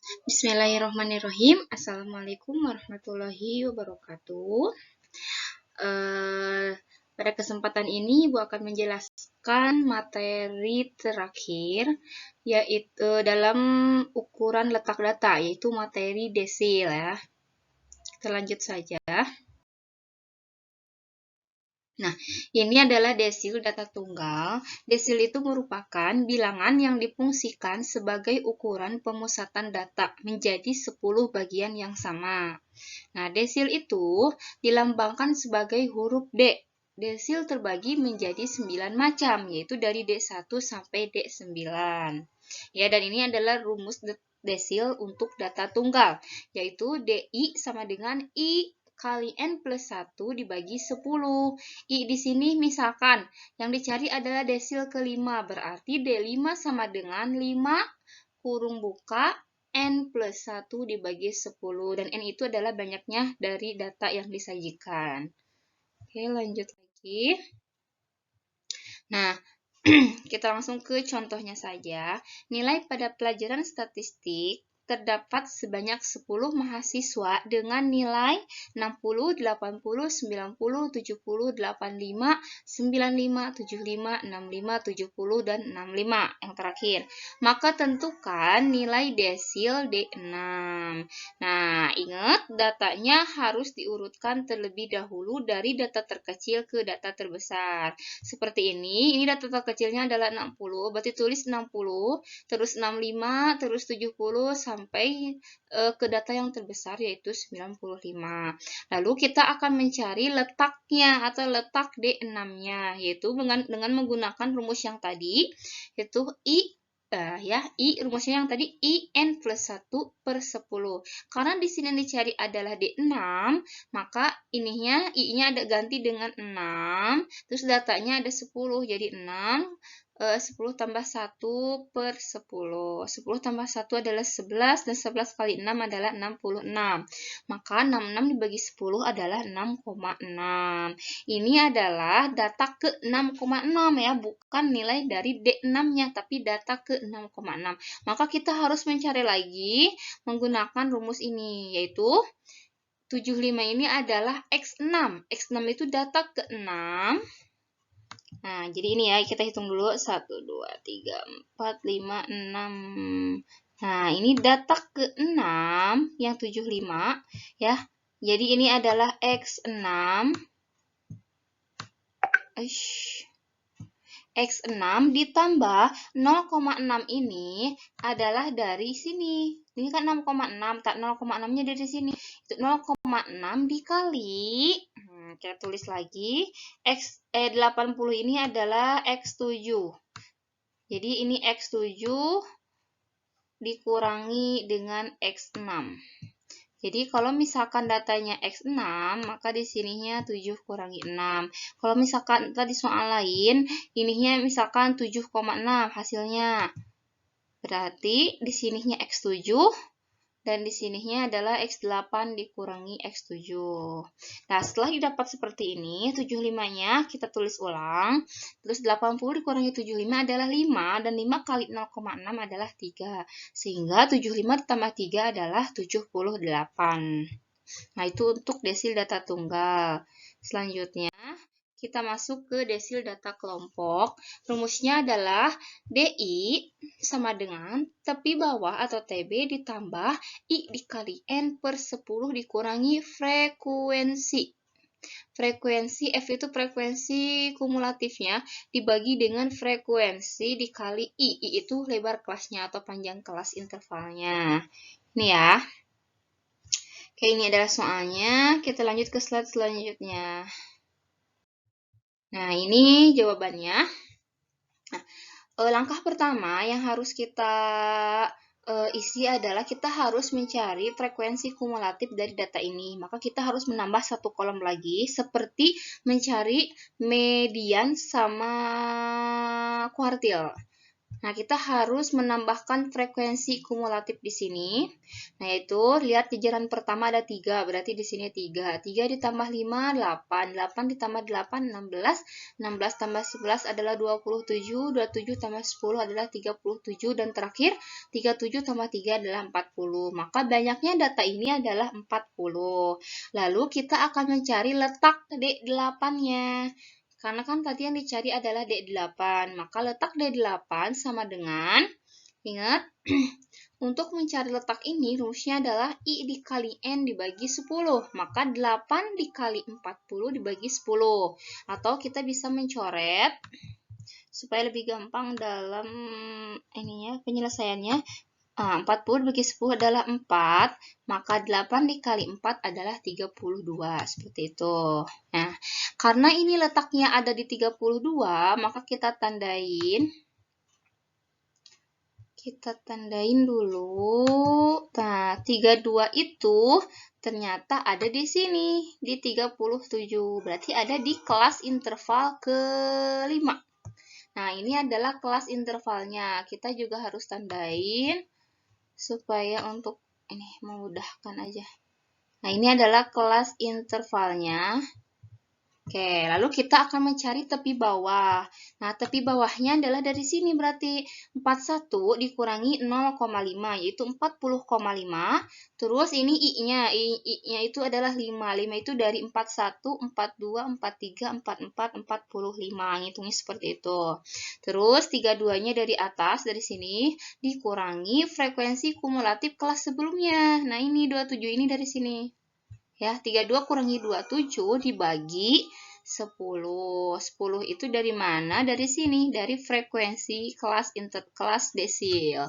Bismillahirrahmanirrahim. Assalamualaikum warahmatullahi wabarakatuh. Eh, Pada kesempatan ini, Ibu akan menjelaskan materi terakhir, yaitu dalam ukuran letak data, yaitu materi desil ya. Kita lanjut saja. Nah, ini adalah desil data tunggal. Desil itu merupakan bilangan yang difungsikan sebagai ukuran pemusatan data menjadi 10 bagian yang sama. Nah, desil itu dilambangkan sebagai huruf D. Desil terbagi menjadi 9 macam, yaitu dari D1 sampai D9. Ya, dan ini adalah rumus desil untuk data tunggal, yaitu DI sama dengan I kali N plus 1 dibagi 10. I di sini misalkan yang dicari adalah desil kelima, berarti D5 sama dengan 5 kurung buka N plus 1 dibagi 10. Dan N itu adalah banyaknya dari data yang disajikan. Oke, lanjut lagi. Nah, kita langsung ke contohnya saja. Nilai pada pelajaran statistik terdapat sebanyak 10 mahasiswa dengan nilai 60, 80, 90, 70, 85, 95, 75, 65, 70, dan 65 yang terakhir. Maka tentukan nilai desil D6. Nah, ingat datanya harus diurutkan terlebih dahulu dari data terkecil ke data terbesar. Seperti ini data terkecilnya adalah 60, berarti tulis 60, terus 65, terus 70, sampai ke data yang terbesar yaitu 95. Lalu kita akan mencari letaknya atau letak D6-nya, yaitu dengan menggunakan rumus yang tadi, yaitu I rumusnya yang tadi IN plus 1 per 10. Karena di sini yang dicari adalah D6, maka I-nya ada ganti dengan 6, terus datanya ada 10, jadi 10 tambah 1 per 10. 10 tambah 1 adalah 11, dan 11 kali 6 adalah 66. Maka 66 dibagi 10 adalah 6,6. Ini adalah data ke 6,6 ya, bukan nilai dari D6-nya, tapi data ke 6,6. Maka kita harus mencari lagi menggunakan rumus ini, yaitu 75 ini adalah X6. X6 itu data ke-6. Nah, jadi ini ya, kita hitung dulu. 1, 2, 3, 4, 5, 6. Nah, ini data ke-6 yang 75 ya. Jadi ini adalah X6. X6 ditambah 0,6 ini adalah dari sini. Ini kan 6,6, tak 0,6-nya dari sini. Itu 0,6 dikali, kita tulis lagi, 80 ini adalah X7. Jadi ini X7 dikurangi dengan X6. Jadi kalau misalkan datanya X6, maka di sininya 7 kurangi 6. Kalau misalkan tadi soal lain, ininya misalkan 7,6 hasilnya. Berarti di sininya X7 dan di sininya adalah X8 dikurangi X7. Nah, setelah didapat seperti ini, 75-nya kita tulis ulang. Terus 80 dikurangi 75 adalah 5, dan 5 kali 0,6 adalah 3. Sehingga 75 ditambah 3 adalah 78. Nah, itu untuk desil data tunggal. Selanjutnya, kita masuk ke desil data kelompok. Rumusnya adalah DI sama dengan tepi bawah atau TB ditambah I dikali N per 10 dikurangi frekuensi. Frekuensi F itu frekuensi kumulatifnya dibagi dengan frekuensi dikali I itu lebar kelasnya atau panjang kelas intervalnya. Ini ya. Oke, ini adalah soalnya. Kita lanjut ke slide selanjutnya. Nah, ini jawabannya. Nah, langkah pertama yang harus kita isi adalah kita harus mencari frekuensi kumulatif dari data ini. Maka kita harus menambah satu kolom lagi, seperti mencari median sama kuartil. Nah, kita harus menambahkan frekuensi kumulatif di sini. Nah, yaitu lihat jajaran pertama ada 3, berarti di sini 3. 3 ditambah 5, 8. 8 ditambah 8, 16. 16 tambah 11 adalah 27. 27 tambah 10 adalah 37. Dan terakhir, 37 tambah 3 adalah 40. Maka banyaknya data ini adalah 40. Lalu kita akan mencari letak D8-nya. Karena kan tadi yang dicari adalah D8, maka letak D8 sama dengan, ingat, untuk mencari letak ini rumusnya adalah I dikali N dibagi 10, maka 8 dikali 40 dibagi 10. Atau kita bisa mencoret, supaya lebih gampang dalam penyelesaiannya. 40 bagi 10 adalah 4, maka 8 dikali 4 adalah 32, seperti itu. Nah, karena ini letaknya ada di 32, maka kita tandain dulu. Nah, 32 itu ternyata ada di sini, di 37. Berarti ada di kelas interval ke-5. Nah, ini adalah kelas intervalnya. Kita juga harus tandain supaya untuk ini memudahkan aja. Nah, ini adalah kelas intervalnya. Oke, lalu kita akan mencari tepi bawah. Nah, tepi bawahnya adalah dari sini berarti 41 dikurangi 0,5 yaitu 40,5. Terus ini I-nya. I-nya itu adalah 5. 5 itu dari 41, 42, 43, 44, 45. Ngitungnya seperti itu. Terus 32-nya dari atas, dari sini, dikurangi frekuensi kumulatif kelas sebelumnya. Nah, ini 27 ini dari sini. Ya, 32 kurangi 27 dibagi 10. 10 itu dari mana? Dari sini, dari frekuensi kelas interkelas desil.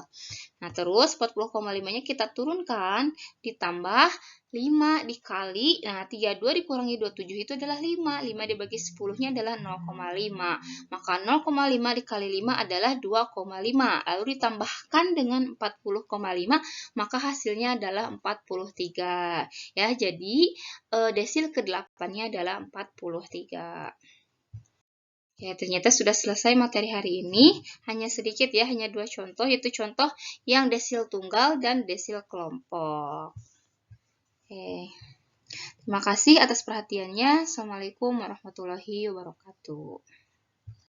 Nah, terus 40,5-nya kita turunkan, ditambah 5 dikali, nah 32 dikurangi 27 itu adalah 5. 5 dibagi 10-nya adalah 0,5. Maka 0,5 dikali 5 adalah 2,5. Lalu ditambahkan dengan 40,5, maka hasilnya adalah 43. Ya, jadi desil ke-8-nya adalah 43. Ya, ternyata sudah selesai materi hari ini. Hanya sedikit ya, hanya 2 contoh, yaitu contoh yang desil tunggal dan desil kelompok. Oke. Terima kasih atas perhatiannya. Assalamualaikum warahmatullahi wabarakatuh.